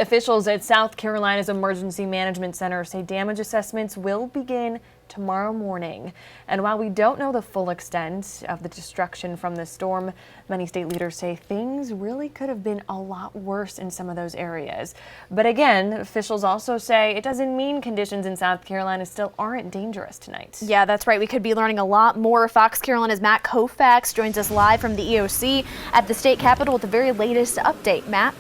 Officials at South Carolina's Emergency Management Center say damage assessments will begin tomorrow morning. And while we don't know the full extent of the destruction from the storm, many state leaders say things really could have been a lot worse in some of those areas. But again, officials also say it doesn't mean conditions in South Carolina still aren't dangerous tonight. Yeah, that's right. We could be learning a lot more. Fox Carolina's Matt Kaufax joins us live from the EOC at the state capitol with the very latest update. Matt?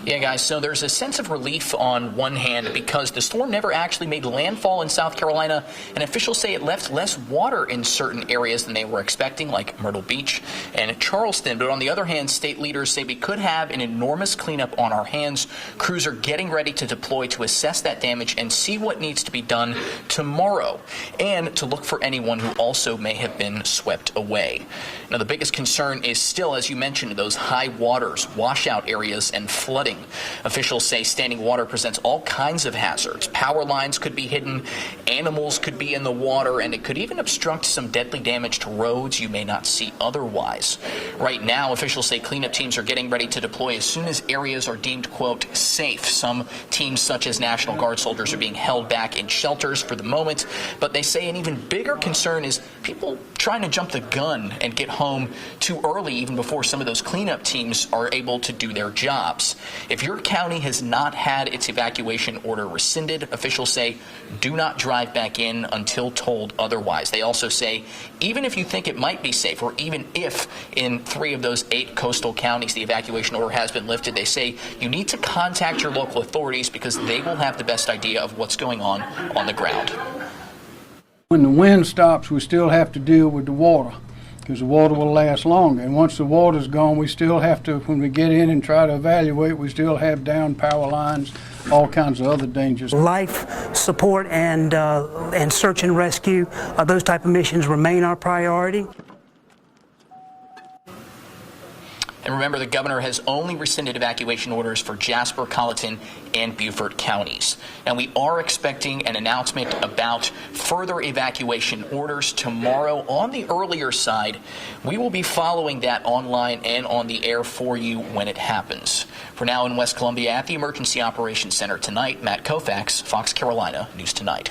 Yeah, guys, so there's a sense of relief on one hand because the storm never actually made landfall in South Carolina, and officials say it left less water in certain areas than they were expecting, like Myrtle Beach and Charleston. But on the other hand, state leaders say we could have an enormous cleanup on our hands. Crews are getting ready to deploy to assess that damage and see what needs to be done tomorrow, and to look for anyone who also may have been swept away. Now, the biggest concern is still, as you mentioned, those high waters, washout areas, and flooding. Officials say standing water presents all kinds of hazards. Power lines could be hidden, animals could be in the water, and it could even obstruct some deadly damage to roads you may not see otherwise. Right now, officials say cleanup teams are getting ready to deploy as soon as areas are deemed, quote, safe. Some teams, such as National Guard soldiers, are being held back in shelters for the moment, but they say an even bigger concern is people trying to jump the gun and get home too early, even before some of those cleanup teams are able to do their jobs. If your county has not had its evacuation order rescinded, officials say do not drive back in until told otherwise. They also say even if you think it might be safe, or even if in 3 of those 8 coastal counties the evacuation order has been lifted, they say you need to contact your local authorities because they will have the best idea of what's going on the ground. When the wind stops, we still have to deal with the water, because the water will last longer. And once the water's gone, we still have to, when we get in and try to evaluate, we still have down power lines, all kinds of other dangers. Life support and search and rescue, those type of missions remain our priority. And remember, the governor has only rescinded evacuation orders for Jasper, Colleton, and Beaufort counties. And we are expecting an announcement about further evacuation orders tomorrow on the earlier side. We will be following that online and on the air for you when it happens. For now, in West Columbia at the Emergency Operations Center tonight, Matt Kaufax, Fox Carolina News Tonight.